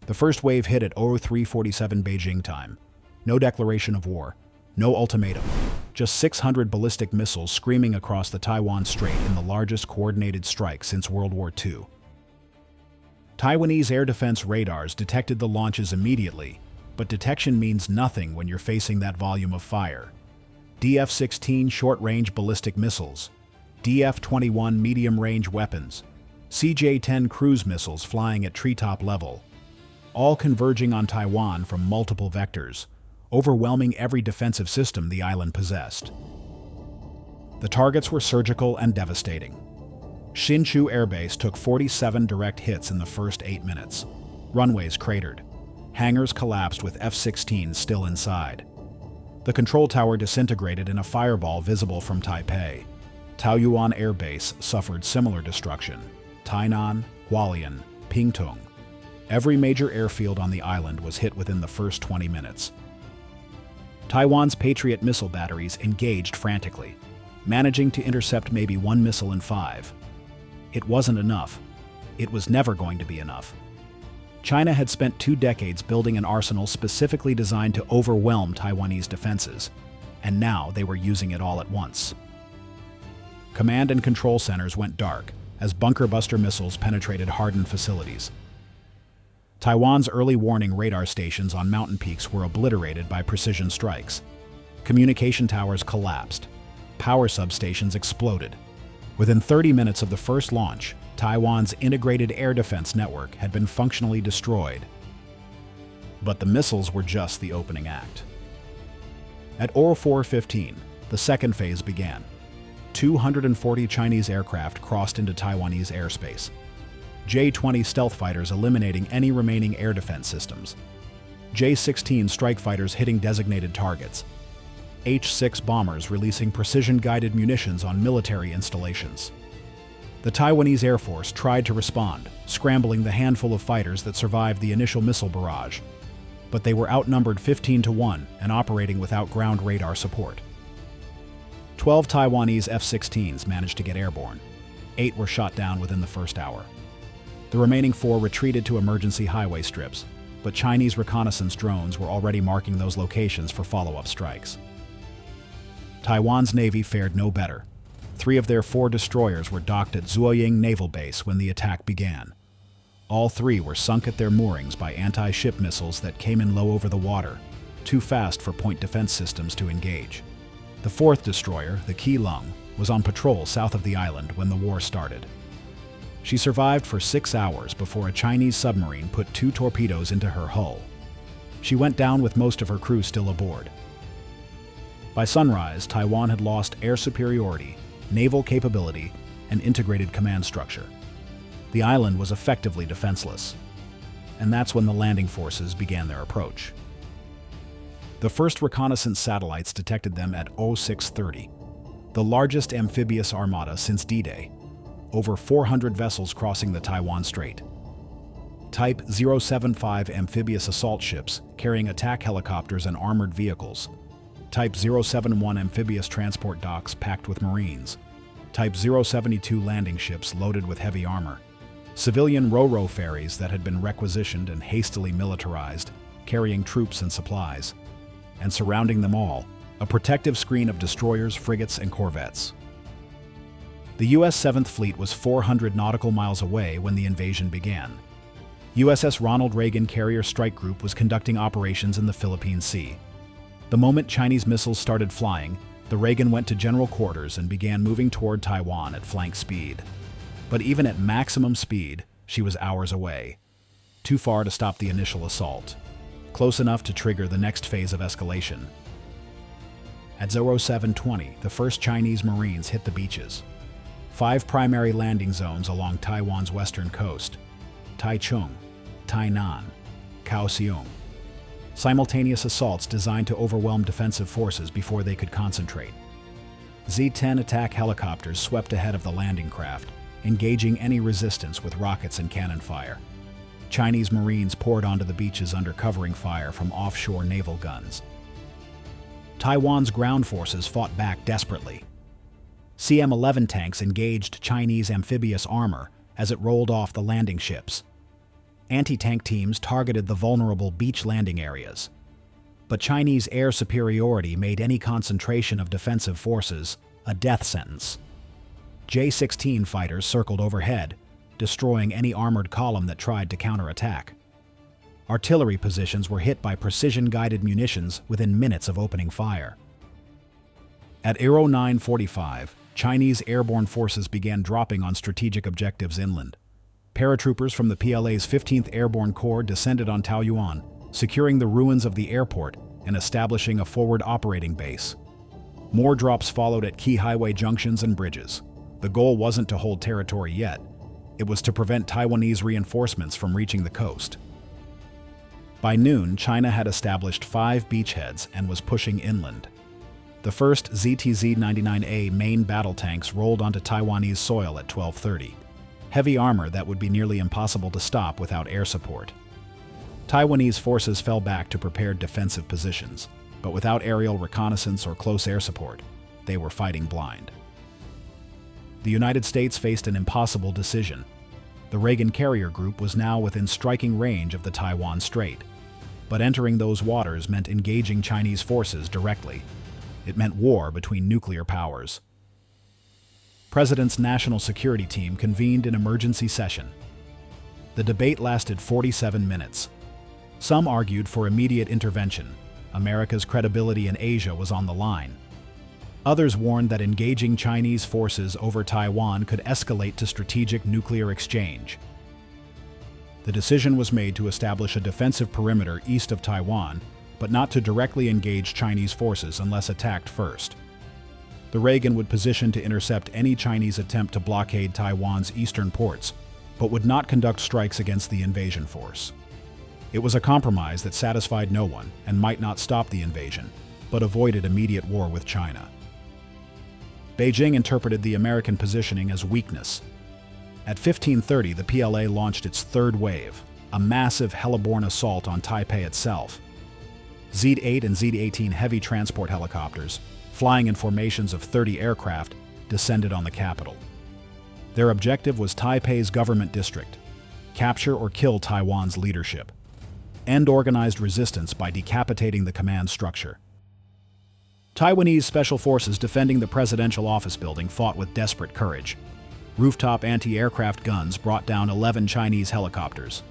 The first wave hit at 03:47 Beijing time. No declaration of war, no ultimatum, just 600 ballistic missiles screaming across the Taiwan Strait in the largest coordinated strike since World War II. Taiwanese air defense radars detected the launches immediately, but detection means nothing when you're facing that volume of fire. DF-16 short-range ballistic missiles, DF-21 medium-range weapons, CJ-10 cruise missiles flying at treetop level, all converging on Taiwan from multiple vectors, overwhelming every defensive system the island possessed. The targets were surgical and devastating. Hsinchu Air Base took 47 direct hits in the first 8 minutes. Runways cratered. Hangars collapsed with F-16s still inside. The control tower disintegrated in a fireball visible from Taipei. Taoyuan Air Base suffered similar destruction. Tainan, Hualien, Pingtung. Every major airfield on the island was hit within the first 20 minutes. Taiwan's Patriot missile batteries engaged frantically, managing to intercept maybe one missile in 5. It wasn't enough. It was never going to be enough. China had spent 2 decades building an arsenal specifically designed to overwhelm Taiwanese defenses, and now they were using it all at once. Command and control centers went dark as bunker-buster missiles penetrated hardened facilities. Taiwan's early warning radar stations on mountain peaks were obliterated by precision strikes. Communication towers collapsed. Power substations exploded. Within 30 minutes of the first launch, Taiwan's integrated air defense network had been functionally destroyed. But the missiles were just the opening act. At 04:15, the second phase began. 240 Chinese aircraft crossed into Taiwanese airspace. J-20 stealth fighters eliminating any remaining air defense systems. J-16 strike fighters hitting designated targets. H-6 bombers releasing precision-guided munitions on military installations. The Taiwanese Air Force tried to respond, scrambling the handful of fighters that survived the initial missile barrage. But they were outnumbered 15-1 and operating without ground radar support. 12 Taiwanese F-16s managed to get airborne. 8 were shot down within the first hour. The remaining 4 retreated to emergency highway strips, but Chinese reconnaissance drones were already marking those locations for follow-up strikes. Taiwan's Navy fared no better. 3 of their 4 destroyers were docked at Zuoying Naval Base when the attack began. All 3 were sunk at their moorings by anti-ship missiles that came in low over the water, too fast for point defense systems to engage. The 4th destroyer, the Keelung, was on patrol south of the island when the war started. She survived for 6 hours before a Chinese submarine put 2 torpedoes into her hull. She went down with most of her crew still aboard. By sunrise, Taiwan had lost air superiority, naval capability, and integrated command structure. The island was effectively defenseless. And that's when the landing forces began their approach. The first reconnaissance satellites detected them at 0630, the largest amphibious armada since D-Day, over 400 vessels crossing the Taiwan Strait. Type 075 amphibious assault ships carrying attack helicopters and armored vehicles. Type 071 amphibious transport docks packed with Marines. Type 072 landing ships loaded with heavy armor. Civilian ro-ro ferries that had been requisitioned and hastily militarized, carrying troops and supplies. And surrounding them all, a protective screen of destroyers, frigates, and corvettes. The U.S. 7th Fleet was 400 nautical miles away when the invasion began. USS Ronald Reagan Carrier Strike Group was conducting operations in the Philippine Sea. The moment Chinese missiles started flying, the Reagan went to general quarters and began moving toward Taiwan at flank speed. But even at maximum speed, she was hours away. Too far to stop the initial assault. Close enough to trigger the next phase of escalation. At 0720, the first Chinese Marines hit the beaches. 5 primary landing zones along Taiwan's western coast: Taichung, Tainan, Kaohsiung. Simultaneous assaults designed to overwhelm defensive forces before they could concentrate. Z-10 attack helicopters swept ahead of the landing craft, engaging any resistance with rockets and cannon fire. Chinese Marines poured onto the beaches under covering fire from offshore naval guns. Taiwan's ground forces fought back desperately. CM-11 tanks engaged Chinese amphibious armor as it rolled off the landing ships. Anti-tank teams targeted the vulnerable beach landing areas. But Chinese air superiority made any concentration of defensive forces a death sentence. J-16 fighters circled overhead, destroying any armored column that tried to counterattack. Artillery positions were hit by precision-guided munitions within minutes of opening fire. At 09:45, Chinese airborne forces began dropping on strategic objectives inland. Paratroopers from the PLA's 15th Airborne Corps descended on Taoyuan, securing the ruins of the airport and establishing a forward operating base. More drops followed at key highway junctions and bridges. The goal wasn't to hold territory yet. It was to prevent Taiwanese reinforcements from reaching the coast. By noon, China had established 5 beachheads and was pushing inland. The first ZTZ-99A main battle tanks rolled onto Taiwanese soil at 12:30. Heavy armor that would be nearly impossible to stop without air support. Taiwanese forces fell back to prepared defensive positions, but without aerial reconnaissance or close air support, they were fighting blind. The United States faced an impossible decision. The Reagan carrier group was now within striking range of the Taiwan Strait, but entering those waters meant engaging Chinese forces directly. It meant war between nuclear powers. President's National Security Team convened an emergency session. The debate lasted 47 minutes. Some argued for immediate intervention. America's credibility in Asia was on the line. Others warned that engaging Chinese forces over Taiwan could escalate to strategic nuclear exchange. The decision was made to establish a defensive perimeter east of Taiwan, but not to directly engage Chinese forces unless attacked first. The Reagan would position to intercept any Chinese attempt to blockade Taiwan's eastern ports, but would not conduct strikes against the invasion force. It was a compromise that satisfied no one and might not stop the invasion, but avoided immediate war with China. Beijing interpreted the American positioning as weakness. At 15:30, the PLA launched its third wave, a massive heliborne assault on Taipei itself. Z-8 and Z-18 heavy transport helicopters, flying in formations of 30 aircraft, descended on the capital. Their objective was Taipei's government district: capture or kill Taiwan's leadership. End organized resistance by decapitating the command structure. Taiwanese special forces defending the presidential office building fought with desperate courage. Rooftop anti-aircraft guns brought down 11 Chinese helicopters.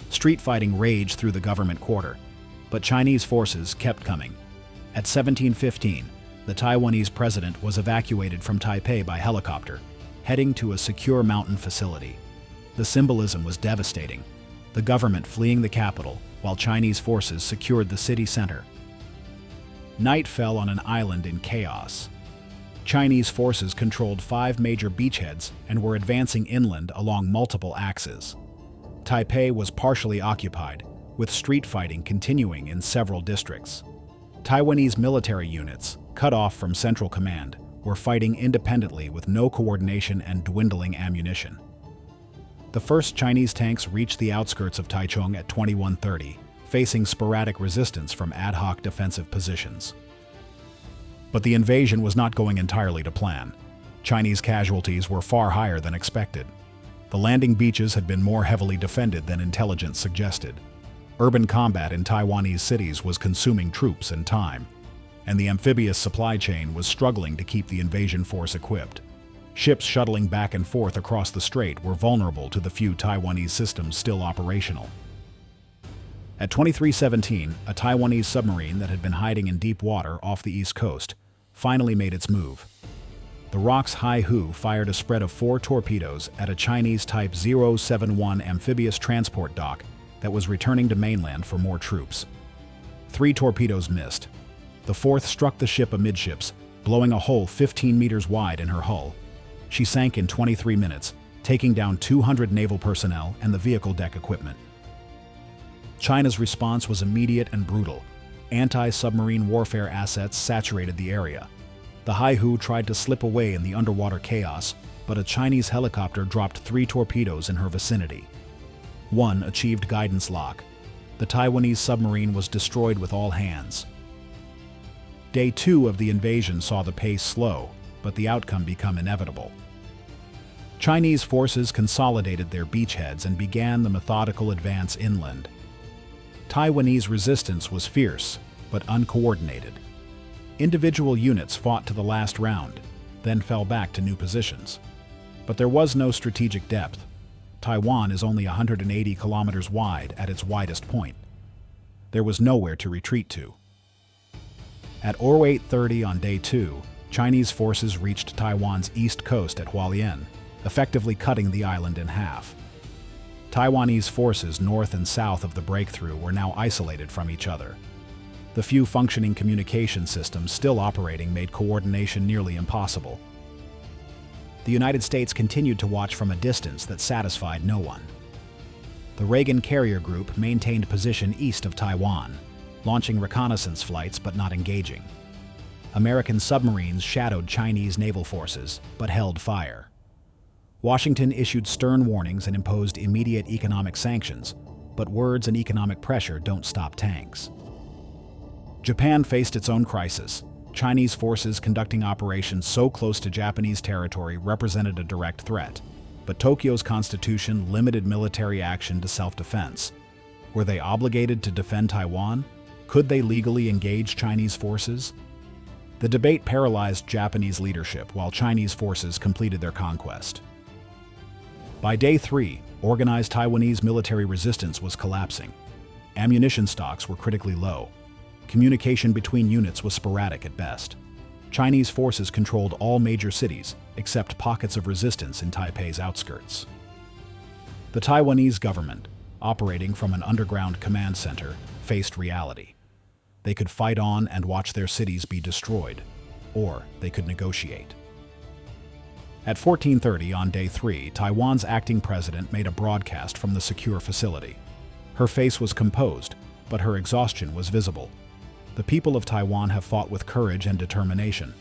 Street fighting raged through the government quarter, but Chinese forces kept coming. At 17:15, the Taiwanese president was evacuated from Taipei by helicopter, heading to a secure mountain facility. The symbolism was devastating, the government fleeing the capital while Chinese forces secured the city center. Night fell on an island in chaos. Chinese forces controlled 5 major beachheads and were advancing inland along multiple axes. Taipei was partially occupied, with street fighting continuing in several districts. Taiwanese military units, cut off from Central Command, were fighting independently with no coordination and dwindling ammunition. The first Chinese tanks reached the outskirts of Taichung at 21:30, facing sporadic resistance from ad hoc defensive positions. But the invasion was not going entirely to plan. Chinese casualties were far higher than expected. The landing beaches had been more heavily defended than intelligence suggested. Urban combat in Taiwanese cities was consuming troops and time, and the amphibious supply chain was struggling to keep the invasion force equipped. Ships shuttling back and forth across the strait were vulnerable to the few Taiwanese systems still operational. At 23:17, a Taiwanese submarine that had been hiding in deep water off the east coast finally made its move. The ROK's Hai-Hu fired a spread of 4 torpedoes at a Chinese Type 071 amphibious transport dock that was returning to mainland for more troops. 3 torpedoes missed. The 4th struck the ship amidships, blowing a hole 15 meters wide in her hull. She sank in 23 minutes, taking down 200 naval personnel and the vehicle deck equipment. China's response was immediate and brutal. Anti-submarine warfare assets saturated the area. The Hai-Hu tried to slip away in the underwater chaos, but a Chinese helicopter dropped 3 torpedoes in her vicinity. 1 achieved guidance lock. The Taiwanese submarine was destroyed with all hands. Day 2 of the invasion saw the pace slow, but the outcome become inevitable. Chinese forces consolidated their beachheads and began the methodical advance inland. Taiwanese resistance was fierce, but uncoordinated. Individual units fought to the last round, then fell back to new positions. But there was no strategic depth. Taiwan is only 180 kilometers wide at its widest point. There was nowhere to retreat to. At 08:30 on day 2, Chinese forces reached Taiwan's east coast at Hualien, effectively cutting the island in half. Taiwanese forces north and south of the breakthrough were now isolated from each other. The few functioning communication systems still operating made coordination nearly impossible. The United States continued to watch from a distance that satisfied no one. The Reagan Carrier Group maintained position east of Taiwan, launching reconnaissance flights but not engaging. American submarines shadowed Chinese naval forces, but held fire. Washington issued stern warnings and imposed immediate economic sanctions, but words and economic pressure don't stop tanks. Japan faced its own crisis. Chinese forces conducting operations so close to Japanese territory represented a direct threat, but Tokyo's constitution limited military action to self-defense. Were they obligated to defend Taiwan? Could they legally engage Chinese forces? The debate paralyzed Japanese leadership while Chinese forces completed their conquest. By day 3, organized Taiwanese military resistance was collapsing. Ammunition stocks were critically low. Communication between units was sporadic at best. Chinese forces controlled all major cities, except pockets of resistance in Taipei's outskirts. The Taiwanese government, operating from an underground command center, faced reality. They could fight on and watch their cities be destroyed, or they could negotiate. At 14:30 on day 3, Taiwan's acting president made a broadcast from the secure facility. Her face was composed, but her exhaustion was visible. The people of Taiwan have fought with courage and determination.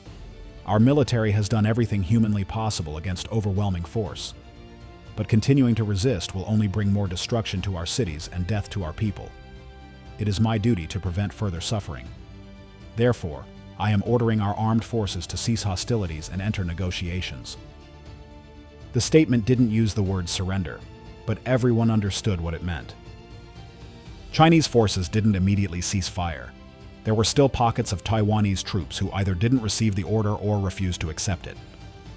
Our military has done everything humanly possible against overwhelming force. But continuing to resist will only bring more destruction to our cities and death to our people. It is my duty to prevent further suffering. Therefore, I am ordering our armed forces to cease hostilities and enter negotiations. The statement didn't use the word surrender, but everyone understood what it meant. Chinese forces didn't immediately cease fire. There were still pockets of Taiwanese troops who either didn't receive the order or refused to accept it.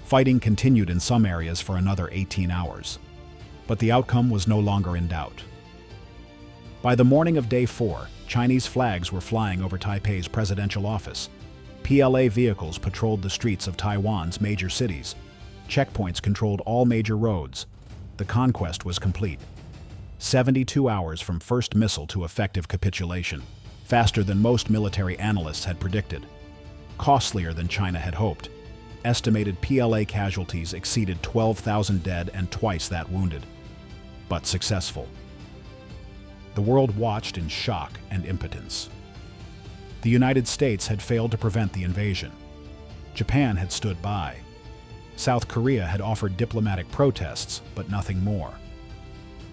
Fighting continued in some areas for another 18 hours. But the outcome was no longer in doubt. By the morning of day 4, Chinese flags were flying over Taipei's presidential office. PLA vehicles patrolled the streets of Taiwan's major cities. Checkpoints controlled all major roads. The conquest was complete. 72 hours from first missile to effective capitulation. Faster than most military analysts had predicted. Costlier than China had hoped. Estimated PLA casualties exceeded 12,000 dead and twice that wounded. But successful. The world watched in shock and impotence. The United States had failed to prevent the invasion. Japan had stood by. South Korea had offered diplomatic protests, but nothing more.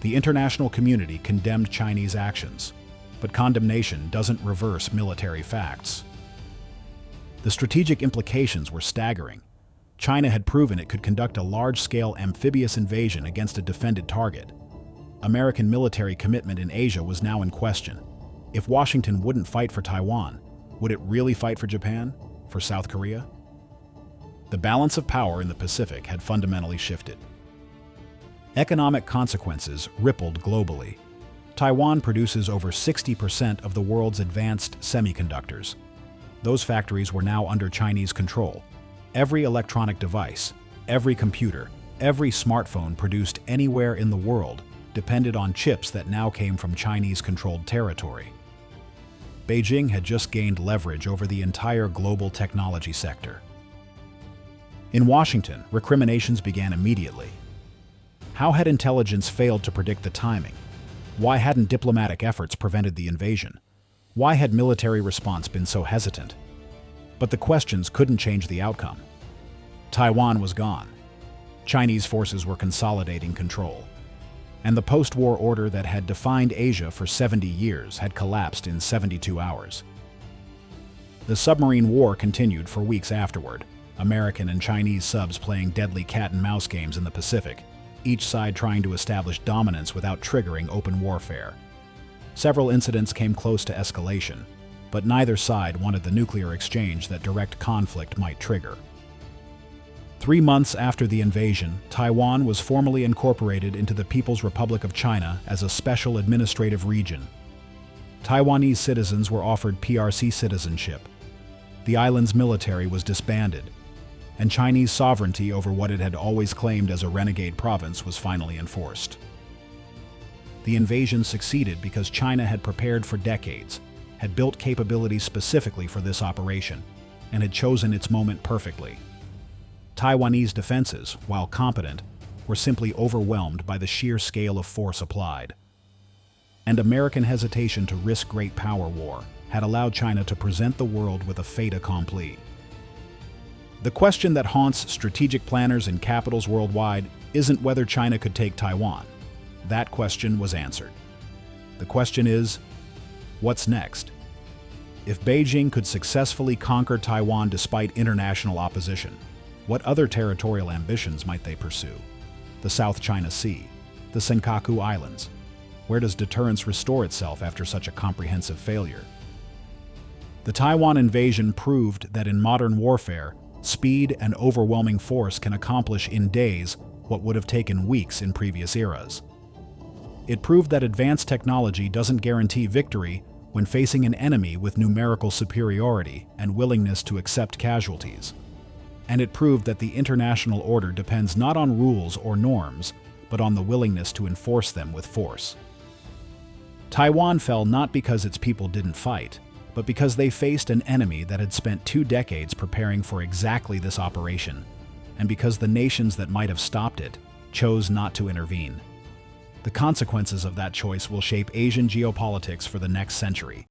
The international community condemned Chinese actions. But condemnation doesn't reverse military facts. The strategic implications were staggering. China had proven it could conduct a large-scale amphibious invasion against a defended target. American military commitment in Asia was now in question. If Washington wouldn't fight for Taiwan, would it really fight for Japan? For South Korea? The balance of power in the Pacific had fundamentally shifted. Economic consequences rippled globally. Taiwan produces over 60% of the world's advanced semiconductors. Those factories were now under Chinese control. Every electronic device, every computer, every smartphone produced anywhere in the world depended on chips that now came from Chinese-controlled territory. Beijing had just gained leverage over the entire global technology sector. In Washington, recriminations began immediately. How had intelligence failed to predict the timing? Why hadn't diplomatic efforts prevented the invasion? Why had military response been so hesitant? But the questions couldn't change the outcome. Taiwan was gone. Chinese forces were consolidating control. And the post-war order that had defined Asia for 70 years had collapsed in 72 hours. The submarine war continued for weeks afterward. American and Chinese subs playing deadly cat-and-mouse games in the Pacific, each side trying to establish dominance without triggering open warfare. Several incidents came close to escalation, but neither side wanted the nuclear exchange that direct conflict might trigger. 3 months after the invasion, Taiwan was formally incorporated into the People's Republic of China as a special administrative region. Taiwanese citizens were offered PRC citizenship. The island's military was disbanded, and Chinese sovereignty over what it had always claimed as a renegade province was finally enforced. The invasion succeeded because China had prepared for decades, had built capabilities specifically for this operation, and had chosen its moment perfectly. Taiwanese defenses, while competent, were simply overwhelmed by the sheer scale of force applied. And American hesitation to risk great power war had allowed China to present the world with a fait accompli. The question that haunts strategic planners in capitals worldwide isn't whether China could take Taiwan. That question was answered. The question is, what's next? If Beijing could successfully conquer Taiwan despite international opposition, what other territorial ambitions might they pursue? The South China Sea, the Senkaku Islands. Where does deterrence restore itself after such a comprehensive failure? The Taiwan invasion proved that in modern warfare, speed and overwhelming force can accomplish in days what would have taken weeks in previous eras. It proved that advanced technology doesn't guarantee victory when facing an enemy with numerical superiority and willingness to accept casualties. And it proved that the international order depends not on rules or norms, but on the willingness to enforce them with force. Taiwan fell not because its people didn't fight, but because they faced an enemy that had spent 2 decades preparing for exactly this operation, and because the nations that might have stopped it chose not to intervene. The consequences of that choice will shape Asian geopolitics for the next century.